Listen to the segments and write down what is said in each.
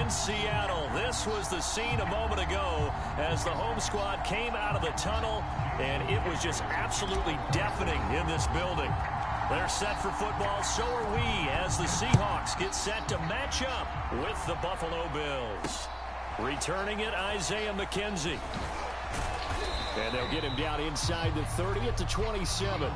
in Seattle. This was the scene a moment ago as the home squad came out of the tunnel, and it was just absolutely deafening in this building. They're set for football, so are we, as the Seahawks get set to match up with the Buffalo Bills. Returning it, Isaiah McKenzie. And they'll get him down inside the 30 at the 27.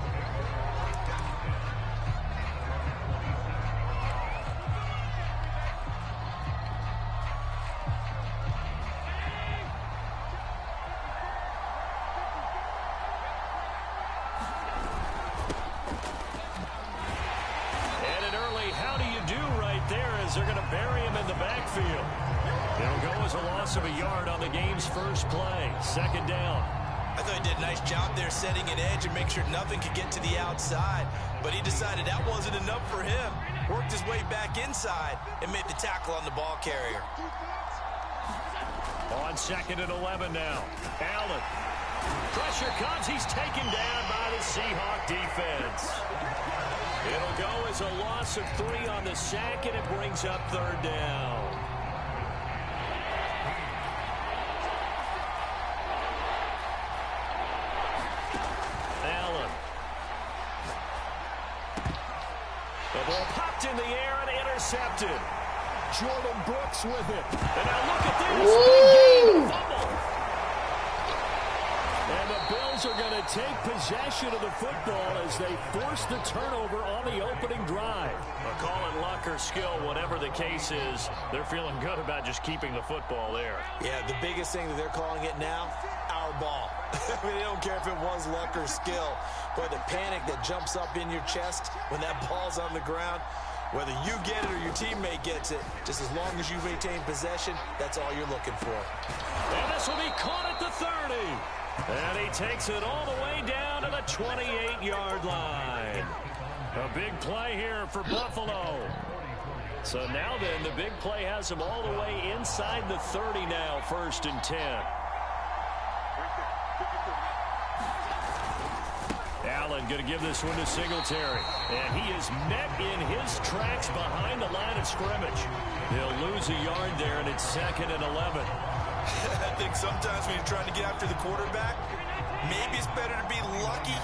They're going to bury him in the backfield. It'll go as a loss of a yard on the game's first play. Second down. I thought he did a nice job there setting an edge and make sure nothing could get to the outside. But he decided that wasn't enough for him. Worked his way back inside and made the tackle on the ball carrier. On 2nd and 11 now. Allen. Pressure comes. He's taken down by the Seahawk defense. It'll go as a loss of 3 on the sack, and it brings up 3rd down. Allen. The ball popped in the air and intercepted. Jordan Brooks with it. And now look at this. Big game fumble. And the Bills are going to take possession of the football as they force the turnover on the opening drive. Call it luck or skill, whatever the case is, they're feeling good about just keeping the football there. Yeah, the biggest thing that they're calling it now, our ball. I mean, they don't care if it was luck or skill. But the panic that jumps up in your chest when that ball's on the ground, whether you get it or your teammate gets it, just as long as you maintain possession, that's all you're looking for. And this will be caught at the 30. And he takes it all the way down to the 28-yard line. A big play here for Buffalo. So now then, the big play has him all the way inside the 30 now, 1st and 10. Allen going to give this one to Singletary. And he is met in his tracks behind the line of scrimmage. He'll lose a yard there, and it's 2nd and 11. I think sometimes when you're trying to get after the quarterback, maybe it's better to be lucky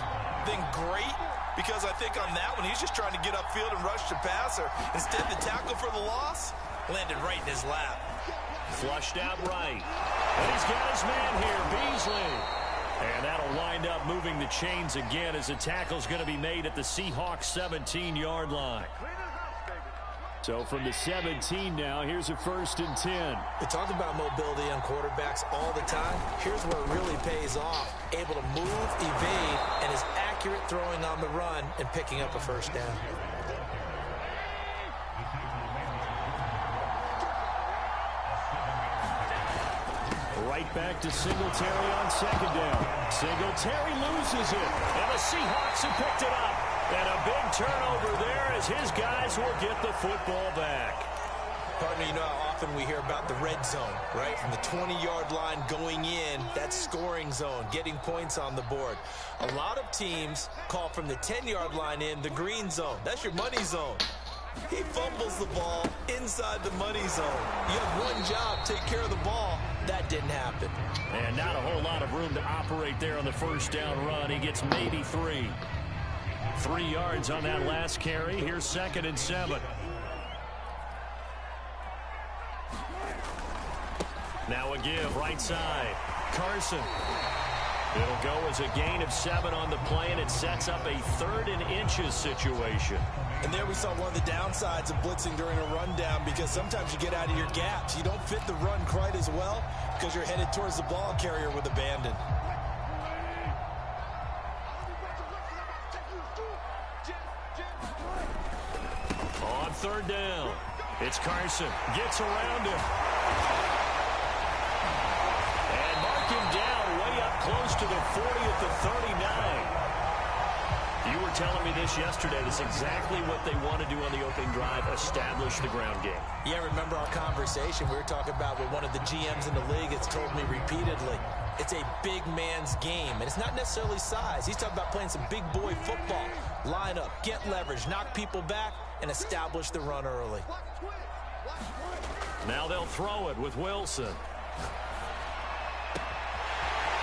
than great, because I think on that one, he's just trying to get upfield and rush the passer. Instead, the tackle for the loss landed right in his lap. Flushed out right. And he's got his man here, Beasley. And that'll wind up moving the chains again as the tackle's going to be made at the Seahawks 17-yard line. So from the 17 now, here's a 1st and 10. We talk about mobility on quarterbacks all the time. Here's where it really pays off. Able to move, evade, and is accurate throwing on the run and picking up a 1st down. Right back to Singletary on 2nd down. Singletary loses it, and the Seahawks have picked it up. And a big turnover there as his guys will get the football back. Partner, you know how often we hear about the red zone, right? From the 20-yard line going in, that's scoring zone, getting points on the board. A lot of teams call from the 10-yard line in the green zone. That's your money zone. He fumbles the ball inside the money zone. You have one job, take care of the ball. That didn't happen. And not a whole lot of room to operate there on the 1st down run. He gets maybe 3. 3 yards on that last carry. Here's 2nd and 7. Now a give, right side. Carson. It'll go as a gain of 7 on the play, and it sets up a 3rd and inches situation. And there we saw one of the downsides of blitzing during a rundown, because sometimes you get out of your gaps. You don't fit the run quite as well because you're headed towards the ball carrier with abandon. On 3rd down, it's Carson. Gets around him. And mark him down way up close to the 40 at the 39. You were telling me this yesterday. This is exactly what they want to do on the opening drive, establish the ground game. Yeah, remember our conversation? We were talking about what one of the GMs in the league has told me repeatedly. It's a big man's game, and it's not necessarily size. He's talking about playing some big boy football. Line up, get leverage, knock people back, and establish the run early. Now they'll throw it with Wilson.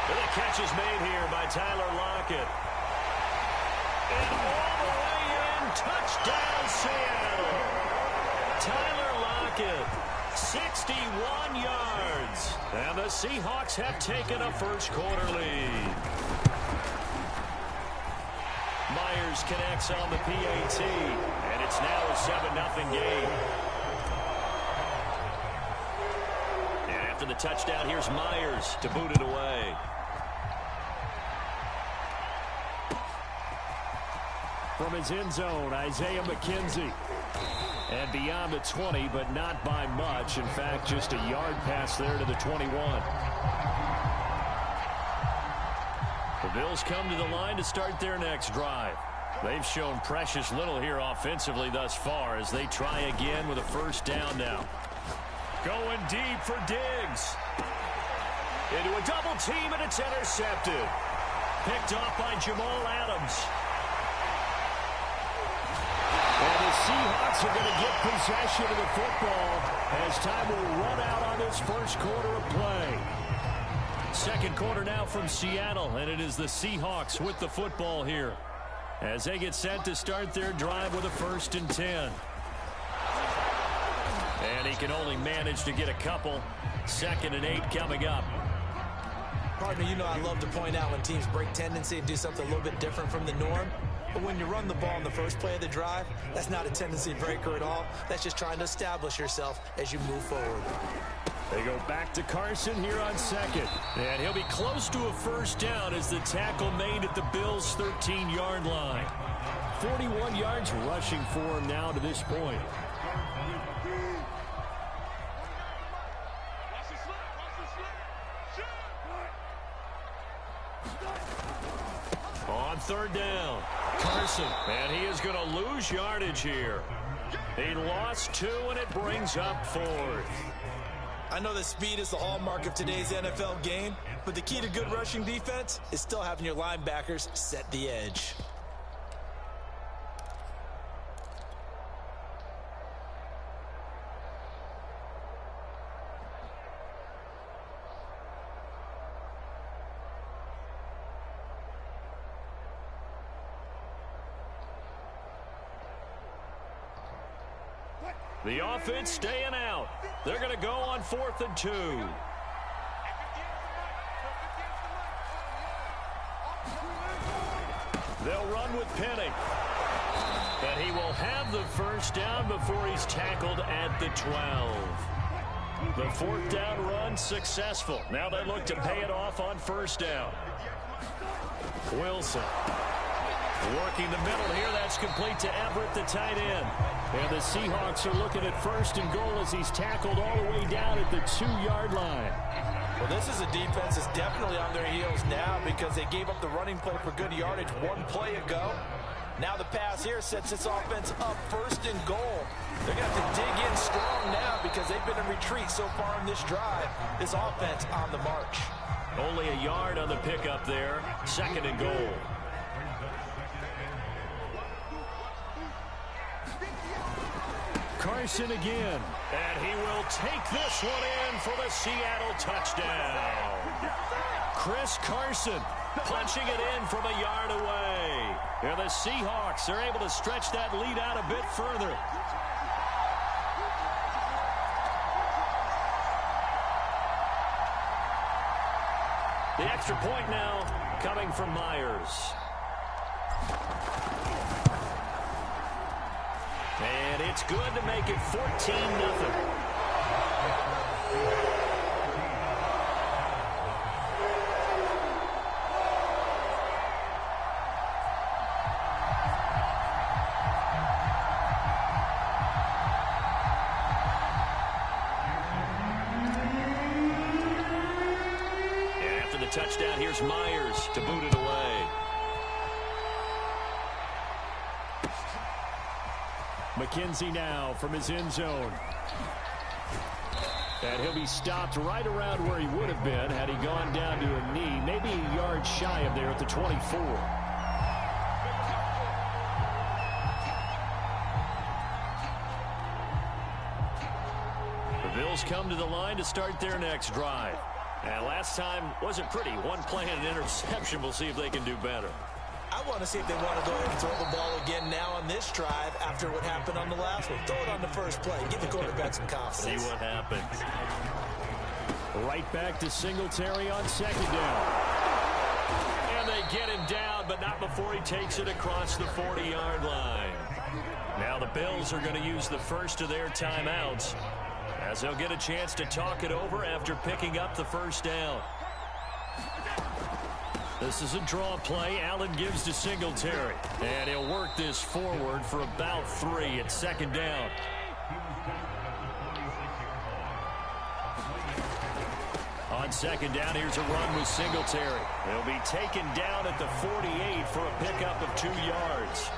And the catch is made here by Tyler Lockett. And all the way in, touchdown Seattle. Tyler Lockett, 61 yards. And the Seahawks have taken a first-quarter lead. Myers connects on the PAT, and it's now a 7-0 game. And after the touchdown, here's Myers to boot it away. From his end zone, Isaiah McKenzie. And beyond the 20, but not by much. In fact, just a yard pass there to the 21. The Bills come to the line to start their next drive. They've shown precious little here offensively thus far as they try again with a first down now. Going deep for Diggs. Into a double team, and it's intercepted. Picked off by Jamal Adams. And the Seahawks are going to get possession of the football as time will run out on this first quarter of play. Second quarter now from Seattle, and it is the Seahawks with the football here as they get set to start their drive with a 1st and 10. And he can only manage to get a couple. 2nd and 8 coming up. Partner, you know I love to point out when teams break tendency and do something a little bit different from the norm. But when you run the ball in the first play of the drive, that's not a tendency breaker at all. That's just trying to establish yourself as you move forward. They go back to Carson here on 2nd. And he'll be close to a first down as the tackle made at the Bills' 13-yard line. 41 yards rushing for him now to this point. On 3rd down, Carson, and he is going to lose yardage here. He lost 2, and it brings up 4th. I know that speed is the hallmark of today's NFL game, but the key to good rushing defense is still having your linebackers set the edge. The offense staying out. They're going to go on 4th and 2. They'll run with Penny. And he will have the first down before he's tackled at the 12. The 4th down run successful. Now they look to pay it off on 1st down. Wilson. Working the middle here. That's complete to Everett, the tight end. And the Seahawks are looking at 1st and goal as he's tackled all the way down at the 2-yard line. Well, this is a defense that's definitely on their heels now because they gave up the running play for good yardage 1 play ago. Now the pass here sets this offense up 1st and goal. They're going to have to dig in strong now because they've been in retreat so far in this drive. This offense on the march. Only a yard on the pickup there. 2nd and goal. Carson again, and he will take this one in for the Seattle touchdown. Chris Carson punching it in from a yard away. And the Seahawks are able to stretch that lead out a bit further. The extra point now coming from Myers. And it's good to make it 14-0. And after the touchdown, here's Myers to boot it away. McKenzie now from his end zone. And he'll be stopped right around where he would have been had he gone down to a knee, maybe a yard shy of there at the 24. The Bills come to the line to start their next drive. And last time wasn't pretty. One play and an interception. We'll see if they can do better. I want to see if they want to go ahead and throw the ball again now on this drive after what happened on the last one. Throw it on the first play. Give the quarterback some confidence. See what happens. Right back to Singletary on second down. And they get him down, but not before he takes it across the 40-yard line. Now the Bills are going to use the first of their timeouts, as they'll get a chance to talk it over after picking up the first down. This is a draw play. Allen gives to Singletary. And he'll work this forward for about 3 at second down. On second down, here's a run with Singletary. He'll be taken down at the 48 for a pickup of 2 yards.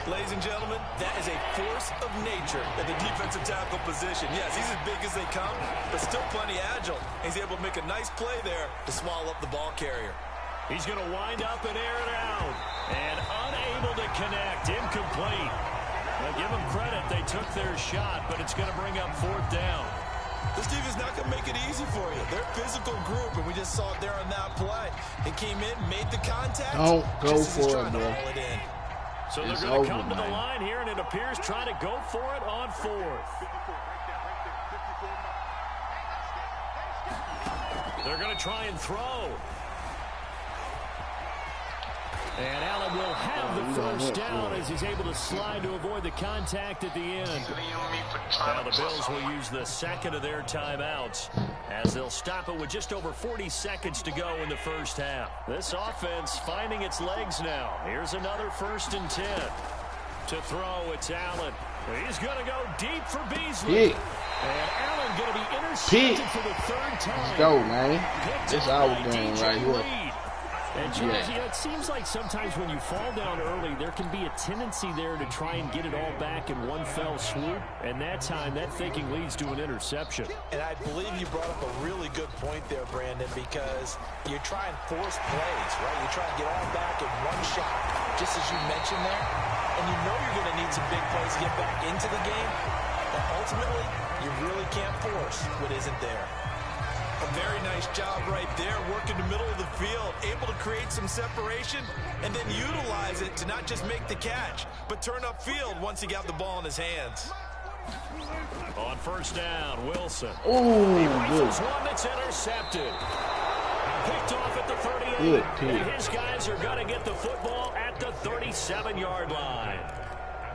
Ladies and gentlemen, that is a force of nature at the defensive tackle position. Yes, he's as big as they come, but still plenty agile. He's able to make a nice play there to swallow up the ball carrier. He's going to wind up and air it out. And unable to connect. Incomplete. Now give them credit. They took their shot, but it's going to bring up 4th down. This defense is not going to make it easy for you. They're a physical group, and we just saw it there on that play. They came in, made the contact. Don't go just as he's for trying it, to bro. haul it in. So they're going to come to the line here, and it appears trying to go for it on 4th. They're going to try and throw. And Allen will have the first down as he's able to slide to avoid the contact at the end. Now the Bills will use the second of their timeouts as they'll stop it with just over 40 seconds to go in the first half. This offense finding its legs now. Here's another 1st and 10. To throw, it's Allen. He's going to go deep for Beasley. And Allen going to be intercepted for the 3rd time. Let's go, man. This is our game right here. And Charles, you know, it seems like sometimes when you fall down early, there can be a tendency there to try and get it all back in one fell swoop. And that time, that thinking leads to an interception. And I believe you brought up a really good point there, Brandon, because you try and force plays, right? You try and get all back in one shot, just as you mentioned there. And you know you're going to need some big plays to get back into the game. But ultimately, you really can't force what isn't there. A very nice job right there, working the middle of the field, able to create some separation, and then utilize it to not just make the catch, but turn upfield once he got the ball in his hands. On 1st down, Wilson. Ooh, He good. rifles one that's intercepted. Picked off at the 38. Good, And his guys are going to get the football at the 37-yard line.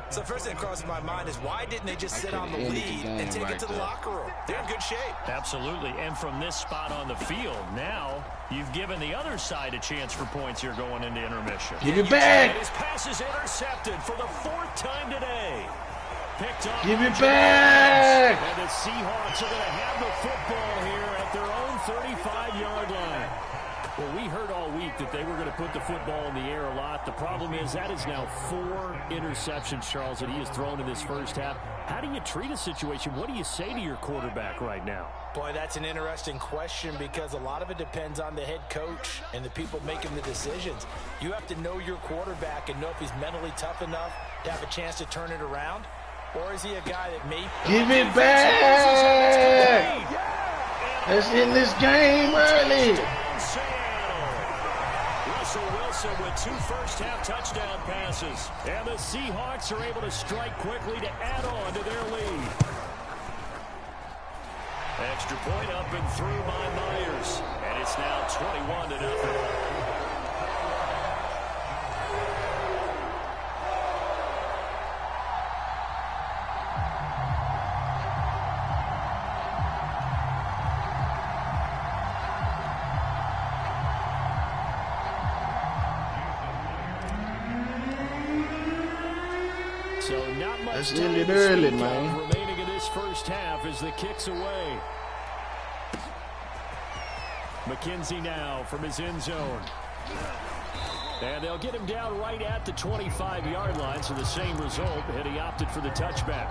So first thing that crosses my mind is why didn't they just sit on the lead and take it to the locker room? They're in good shape. Absolutely. And from this spot on the field, now you've given the other side a chance for points here going into intermission. Give it back. His pass is intercepted for the 4th time today. Picked up. Give it back. And the Seahawks are going to have the football here at their own 35-yard line. Well, we heard all week that they were going to put the football in the air a lot. The problem is that is now 4 interceptions, Charles, that he has thrown in this first half. How do you treat a situation? What do you say to your quarterback right now? Boy, that's an interesting question because a lot of it depends on the head coach and the people making the decisions. You have to know your quarterback and know if he's mentally tough enough to have a chance to turn it around. Or is he a guy that may... Give it back. Let's end this game early. Wilson with 2 first-half touchdown passes. And the Seahawks are able to strike quickly to add on to their lead. Extra point up and through by Myers. And it's now 21-0. So not much Let's time end it to early, speak man. of remaining in this first half as the kick's away. McKenzie now from his end zone. And they'll get him down right at the 25-yard line, so the same result, and he opted for the touchback.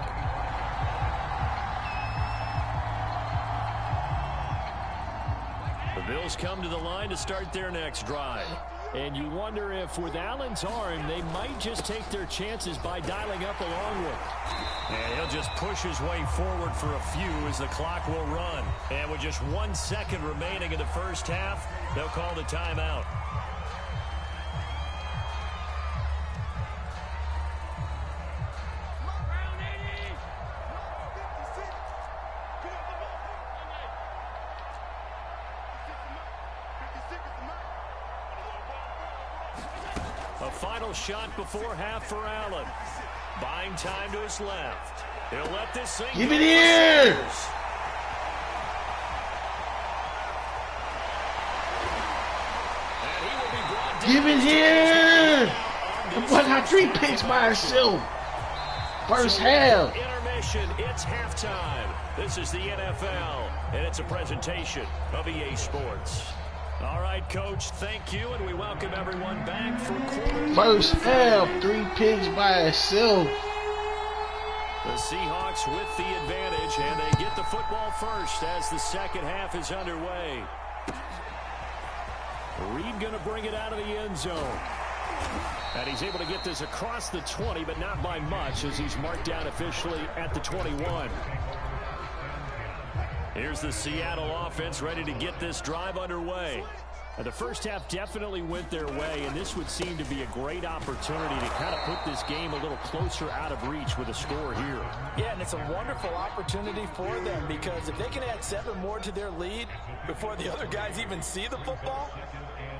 The Bills come to the line to start their next drive. And you wonder if with Allen's arm, they might just take their chances by dialing up a long one. And he'll just push his way forward for a few as the clock will run. And with just 1 second remaining in the first half, they'll call the timeout. A final shot before half for Allen. Buying time to his left. He'll let this thing Give it here. Give it here. The boy got 3 picks by himself. First half. Intermission. It's halftime. This is the NFL, and it's a presentation of EA Sports. All right, Coach, thank you, and we welcome everyone back for quarter. First half, 3 picks by itself. The Seahawks with the advantage, and they get the football first as the second half is underway. Reed going to bring it out of the end zone. And he's able to get this across the 20, but not by much as he's marked down officially at the 21. Here's the Seattle offense ready to get this drive underway. Now, the first half definitely went their way, and this would seem to be a great opportunity to kind of put this game a little closer out of reach with a score here. Yeah, and it's a wonderful opportunity for them because if they can add 7 more to their lead before the other guys even see the football,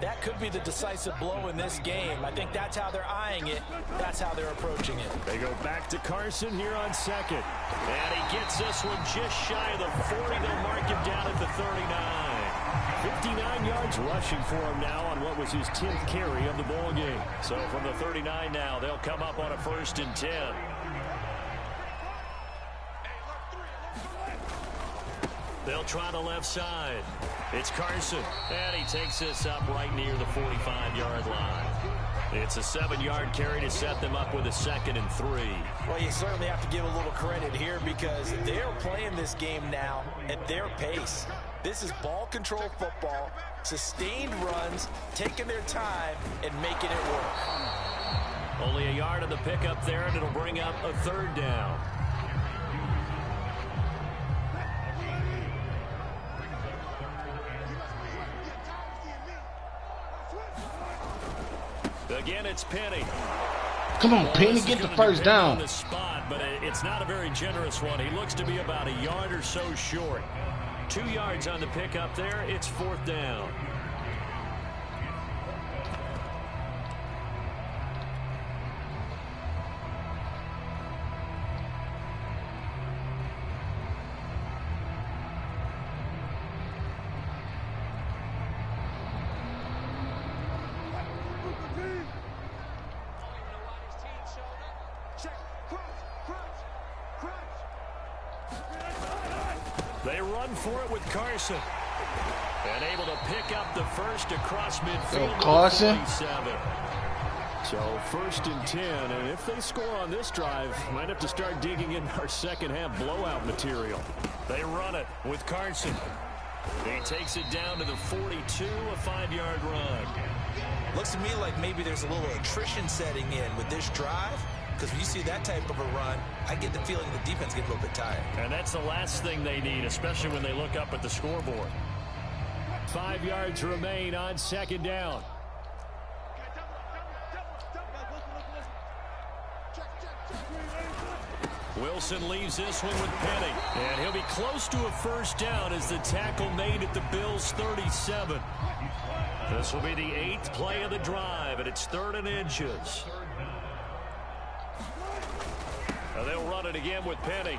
that could be the decisive blow in this game. I think that's how they're eyeing it. That's how they're approaching it. They go back to Carson here on second. And he gets this one just shy of the 40. They'll mark him down at the 39. 59 yards rushing for him now on what was his 10th carry of the ball game. So from the 39 now, they'll come up on a 1st and 10. They'll try the left side. It's Carson, and he takes this up right near the 45-yard line. It's a 7-yard carry to set them up with a 2nd and 3. Well, you certainly have to give a little credit here because they're playing this game now at their pace. This is ball control football, sustained runs, taking their time, and making it work. Only a yard of the pickup there, and it'll bring up a 3rd down. Again, it's Penny. Come on, Penny, get the first down. On the spot, but it's not a very generous one. He looks to be about a yard or so short. 2 yards on the pickup there. It's 4th down. They run for it with Carson. And able to pick up the first across midfield. Carson. So 1st and 10. And if they score on this drive, might have to start digging in our second half blowout material. They run it with Carson. He takes it down to the 42, a 5-yard run. Looks to me like maybe there's a little attrition setting in with this drive. Because when you see that type of a run, I get the feeling the defense gets a little bit tired. And that's the last thing they need, especially when they look up at the scoreboard. 5 yards remain on 2nd down. Wilson leaves this one with Penny. And he'll be close to a 1st down as the tackle made at the Bills' 37. This will be the 8th play of the drive, and it's 3rd and inches. Now they'll run it again with Penny.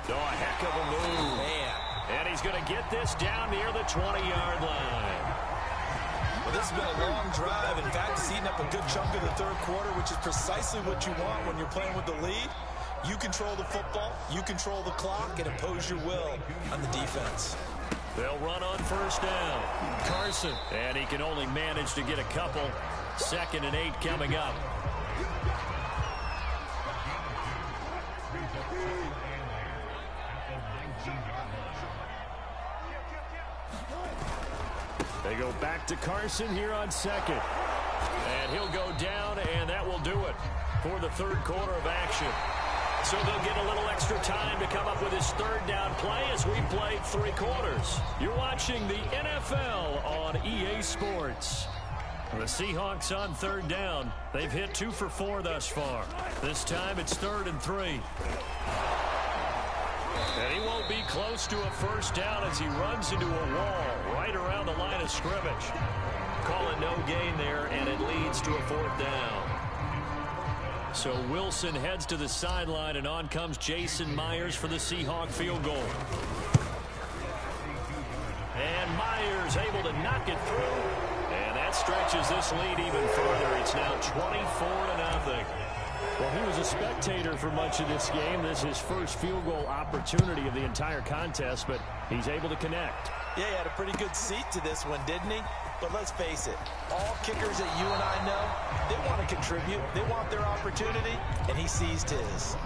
Oh, a heck of a move. Man. And he's going to get this down near the 20-yard line. Well, this has been a long drive. In fact, it's eating up a good chunk of the 3rd quarter, which is precisely what you want when you're playing with the lead. You control the football, you control the clock, and impose your will on the defense. They'll run on 1st down. Carson. And he can only manage to get a couple. 2nd and 8 coming up. They go back to Carson here on second. And he'll go down, and that will do it for the third quarter of action. So they'll get a little extra time to come up with his third down play as we played 3 quarters. You're watching the NFL on EA Sports. The Seahawks on third down. They've hit 2 for 4 thus far. This time it's 3rd and 3. And he won't be close to a first down as he runs into a wall right around the line of scrimmage. Call it no gain there, and it leads to a 4th down. So Wilson heads to the sideline, and on comes Jason Myers for the Seahawk field goal. And Myers able to knock it through. And that stretches this lead even further. It's now 24-0. Well, he was a spectator for much of this game. This is his first field goal opportunity of the entire contest, but he's able to connect. Yeah, he had a pretty good seat to this one, didn't he? But let's face it, all kickers that you and I know, they want to contribute. They want their opportunity, and he seized his.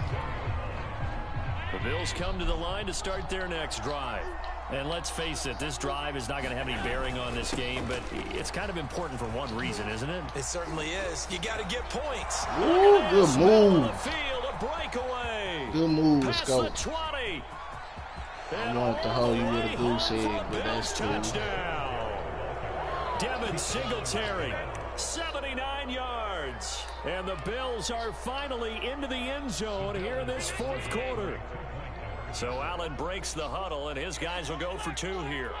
The Bills come to the line to start their next drive. And let's face it, this drive is not going to have any bearing on this game, but it's kind of important for one reason, isn't it? It certainly is. You got to get points. Ooh, good move. Field, a breakaway. Good move, let's Past go. the 20. I wanted to hold you with a goose egg, but that's cool. Touchdown. Devin Singletary, 79 yards. And the Bills are finally into the end zone here in this 4th quarter. So Allen breaks the huddle, and his guys will go for 2 here.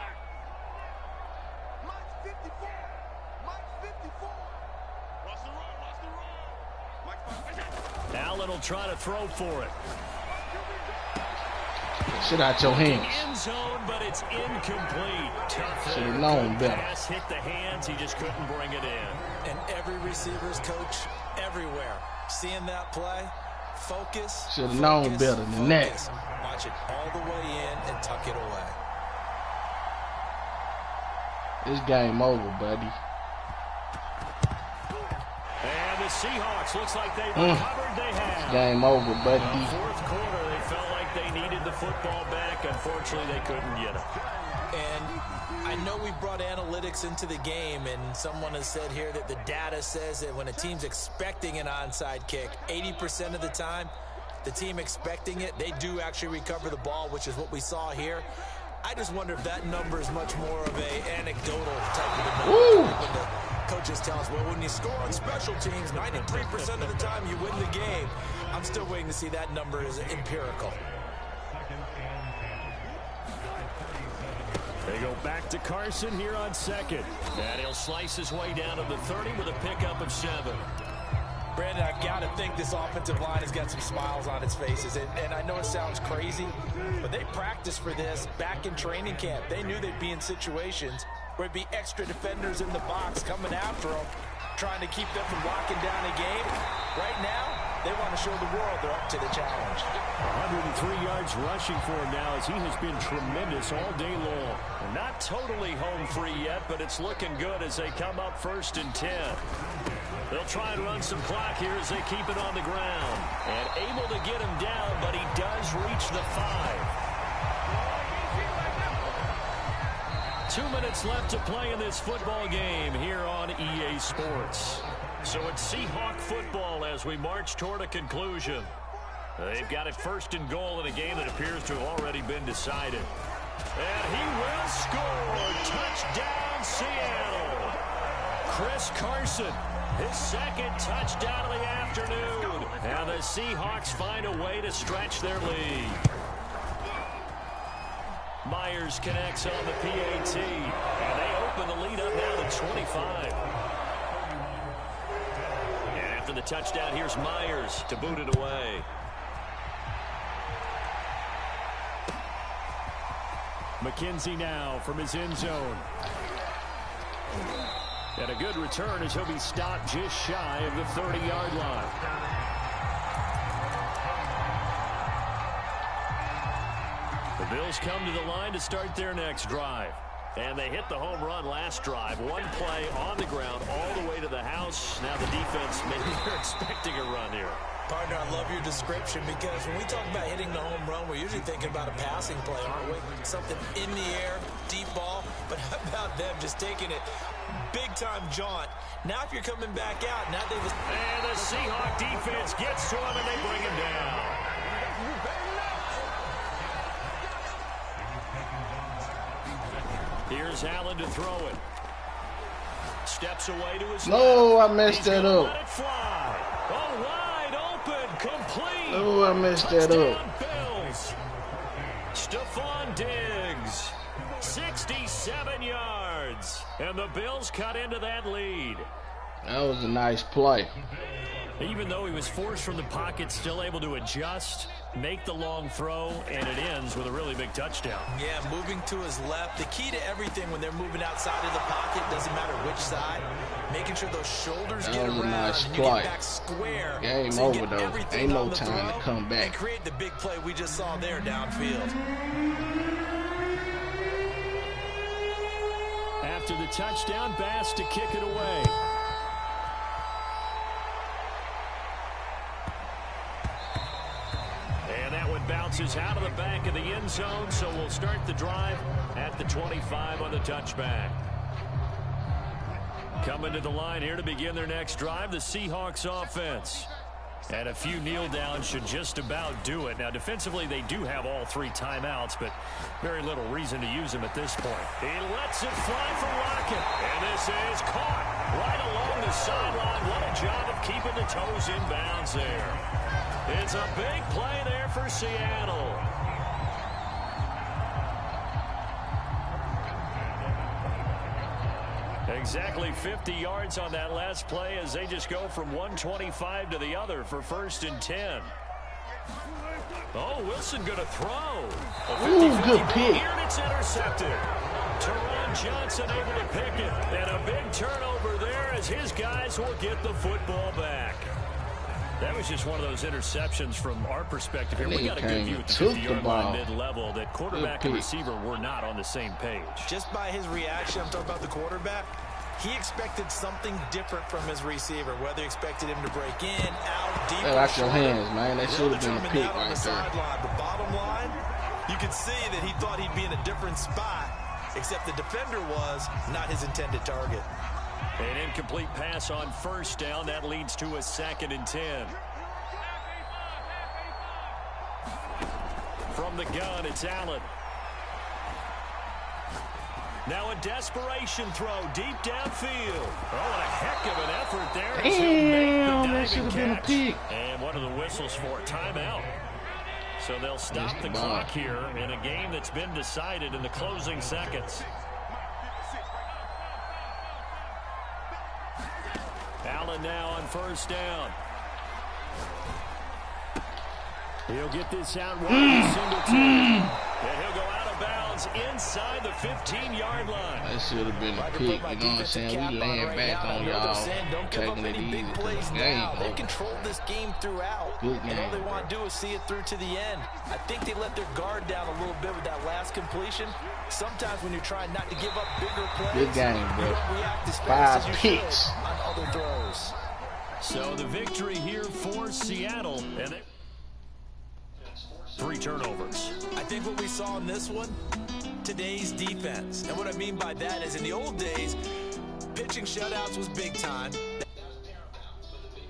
Allen will try to throw for it. Sit out your hands. End zone, but it's incomplete. Tough. Should have known better. Pass hit the hands. He just couldn't bring it in. And every receiver's coach everywhere, seeing that play, focus. Should have known better than that. Watch it all the way in and tuck it away. This game over, buddy. And the Seahawks looks like they recovered. They have. Game over, buddy. 4th quarter, they felt like they needed the football back. Unfortunately, they couldn't get it. And I know we brought analytics into the game, and someone has said here that the data says that when a team's expecting an onside kick, 80% of the time, the team expecting it, they do actually recover the ball, which is what we saw here. I just wonder if that number is much more of a anecdotal type of a number. When the coaches tell us, well, when you score on special teams, 93% of the time you win the game. I'm still waiting to see that number is empirical. They go back to Carson here on second. And he'll slice his way down to the 30 with a pickup of 7. Brandon, I've got to think this offensive line has got some smiles on its faces. And I know it sounds crazy, but they practiced for this back in training camp. They knew they'd be in situations where it'd be extra defenders in the box coming after them, trying to keep them from locking down a game. Right now, they want to show the world they're up to the challenge. 103 yards rushing for him now as he has been tremendous all day long. Not totally home free yet, but it's looking good as they come up 1st and 10. They'll try and run some clock here as they keep it on the ground. And able to get him down, but he does reach the 5. 2 minutes left to play in this football game here on EA Sports. So it's Seahawk football as we march toward a conclusion. They've got it 1st and goal in a game that appears to have already been decided. And he will score. Touchdown, Seattle. Chris Carson, his 2nd touchdown of the afternoon. And the Seahawks find a way to stretch their lead. Myers connects on the PAT. And they open the lead up now to 25. And after the touchdown, here's Myers to boot it away. McKenzie now from his end zone. And a good return as he'll be stopped just shy of the 30-yard line. The Bills come to the line to start their next drive. And they hit the home run last drive. One play on the ground all the way to the house. Now the defense, maybe they're expecting a run here. Partner, I love your description because when we talk about hitting the home run, we're usually thinking about a passing play, aren't we? Something in the air, deep ball. But how about them just taking it big-time jaunt? Now if you're coming back out, now they've... And the Seahawk defense gets to him, and they bring him down. Here's Allen to throw it. Steps away to his No, left. I messed that up. Let it fly. Oh, wide open, complete. Oh, I messed that up. Bills. Stephon Diggs, 67 yards, and the Bills cut into that lead. That was a nice play. Even though he was forced from the pocket, still able to adjust, make the long throw, and it ends with a really big touchdown. Yeah, moving to his left. The key to everything when they're moving outside of the pocket, doesn't matter which side, making sure those shoulders get around. That was a nice and play. you get back square. Game so over, though. Ain't no time to come back. And create the big play we just saw there downfield. After the touchdown, Bass to kick it away. And that one bounces out of the back of the end zone, so we'll start the drive at the 25 on the touchback. Coming to the line here to begin their next drive, the Seahawks offense. And a few kneel downs should just about do it. Now, defensively, they do have all 3 timeouts, but very little reason to use them at this point. He lets it fly for Rocket, and this is caught right along the sideline. What a job of keeping the toes in bounds there. It's a big play there for Seattle. Exactly 50 yards on that last play as they just go from 125 to the other for 1st and 10. Oh, Wilson going to throw. Ooh, good pick. Here and it's intercepted. Teron Johnson able to pick it. And a big turnover there as his guys will get the football back. That was just one of those interceptions from our perspective here. We got a good view at the 50-yard line mid-level that quarterback and receiver were not on the same page. Just by his reaction, I'm talking about the quarterback, he expected something different from his receiver, whether he expected him to break in, out, deep. That's your hands, man. That should have been a pick right there. The bottom line, you could see that he thought he'd be in a different spot, except the defender was not his intended target. An incomplete pass on 1st down. That leads to a 2nd and 10. From the gun, it's Allen. Now a desperation throw deep downfield. Oh, and a heck of an effort there. Damn, that should have been a pick. And what are the whistles for? Timeout. So they'll stop the clock here in a game that's been decided in the closing seconds. Allen now on 1st down. He'll get this out wide to Singleton. And he'll go out of bounds inside the 15-yard line. That should have been a pick, you know what I'm saying? We laying back on y'all, taking it easy because the game They've controlled this game throughout. Good game, and all they want to do is see it through to the end. I think they let their guard down a little bit with that last completion. Sometimes when you're trying not to give up bigger plays, good game, bro. you don't react as fast 5 as you picks. should on other throws. So the victory here for Seattle. And 3 turnovers. I think what we saw in this one, today's defense. And what I mean by that is in the old days, pitching shutouts was big time.